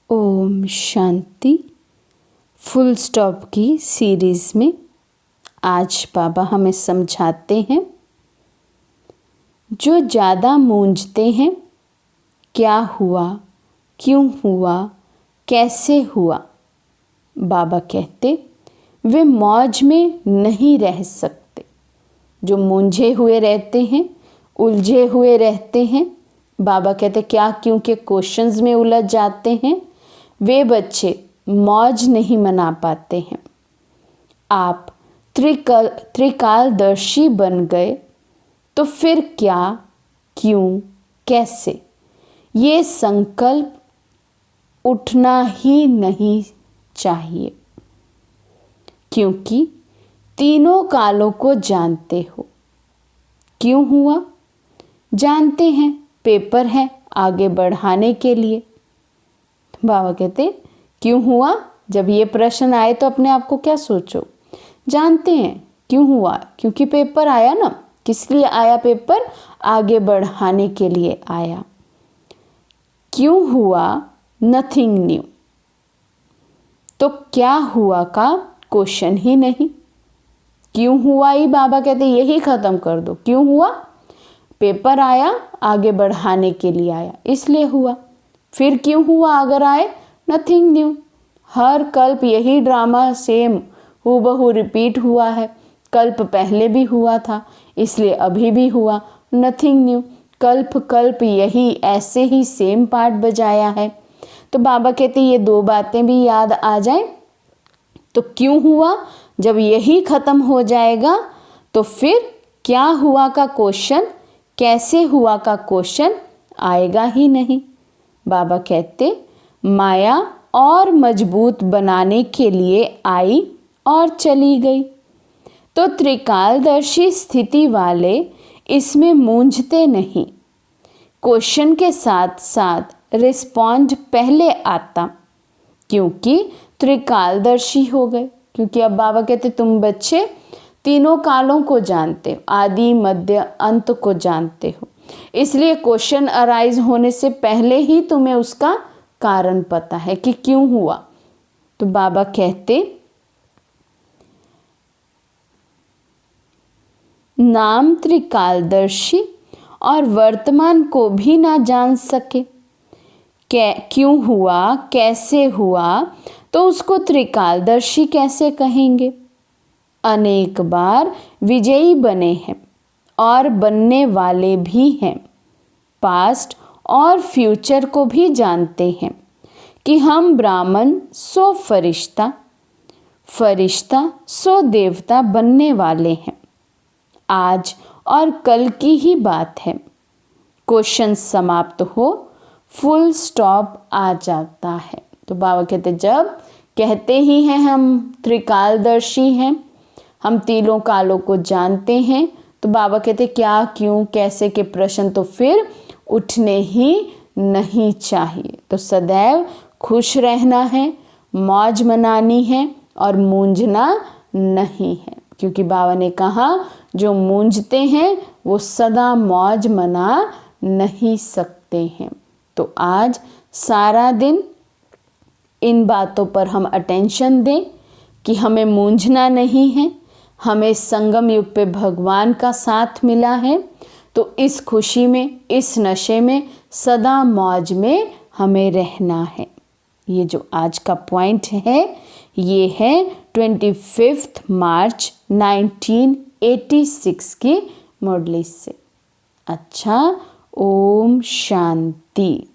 Om Shanti. Full stop की series में आज बाबा हमें समझाते हैं, जो ज़्यादा मूंझते हैं क्या हुआ, क्यों हुआ, कैसे हुआ, बाबा कहते वे मौज में नहीं रह सकते। जो मूंझे हुए रहते हैं, उलझे हुए रहते हैं, बाबा कहते क्या क्यों के क्वेश्चंस में उलझ जाते हैं, वे बच्चे मौज नहीं मना पाते हैं। आप त्रिकालदर्शी बन गए तो फिर क्या, क्यों, कैसे, ये संकल्प उठना ही नहीं चाहिए, क्योंकि तीनों कालों को जानते हो। क्यों हुआ जानते हैं, पेपर है आगे बढ़ाने के लिए। बाबा कहते क्यों हुआ, जब ये प्रश्न आए तो अपने आप को क्या सोचो, जानते हैं क्यों हुआ, क्योंकि पेपर आया ना। किस लिए आया पेपर, आगे बढ़ाने के लिए आया। क्यों हुआ, नथिंग न्यू, तो क्या हुआ का क्वेश्चन ही नहीं। क्यों हुआ ही बाबा कहते यही खत्म कर दो। क्यों हुआ, पेपर आया आगे बढ़ाने के लिए आया इसलिए हुआ। फिर क्यों हुआ अगर आए, नथिंग न्यू। हर कल्प यही ड्रामा सेम हूबहू रिपीट हुआ है। कल्प पहले भी हुआ था इसलिए अभी भी हुआ, नथिंग न्यू। कल्प कल्प यही ऐसे ही सेम पार्ट बजाया है। तो बाबा कहते ये दो बातें भी याद आ जाए तो क्यों हुआ, जब यही खत्म हो जाएगा तो फिर क्या हुआ का क्वेश्चन, कैसे हुआ का क्वेश्चन आएगा ही नहीं। बाबा कहते माया और मजबूत बनाने के लिए आई और चली गई। तो त्रिकालदर्शी स्थिति वाले इसमें मूंझते नहीं। क्वेश्चन के साथ साथ रिस्पॉन्ड पहले आता, क्योंकि त्रिकालदर्शी हो गए। क्योंकि अब बाबा कहते तुम बच्चे तीनों कालों को जानते हो, आदि मध्य अंत को जानते हो, इसलिए क्वेश्चन अराइज होने से पहले ही तुम्हें उसका कारण पता है कि क्यों हुआ। तो बाबा कहते नाम त्रिकालदर्शी और वर्तमान को भी ना जान सके, क्यों हुआ, कैसे हुआ, तो उसको त्रिकालदर्शी कैसे कहेंगे। अनेक बार विजयी बने हैं और बनने वाले भी हैं। पास्ट और फ्यूचर को भी जानते हैं कि हम ब्राह्मण सो फरिश्ता, फरिश्ता सो देवता बनने वाले हैं। आज और कल की ही बात है। क्वेश्चन समाप्त हो, फुल स्टॉप आ जाता है। तो बाबा कहते जब कहते ही हैं हम त्रिकालदर्शी हैं, हम तीनों कालों को जानते हैं, तो बाबा कहते क्या, क्यों, कैसे के प्रश्न तो फिर उठने ही नहीं चाहिए। तो सदैव खुश रहना है, मौज मनानी है और मूंझना नहीं है। क्योंकि बाबा ने कहा जो मूंझते हैं वो सदा मौज मना नहीं सकते हैं। तो आज सारा दिन इन बातों पर हम अटेंशन दें कि हमें मूंझना नहीं है। हमें संगम युग पे भगवान का साथ मिला है, तो इस खुशी में, इस नशे में, सदा मौज में हमें रहना है। ये जो आज का पॉइंट है ये है 25 मार्च 1986 की मुरली से। अच्छा, ओम शांति।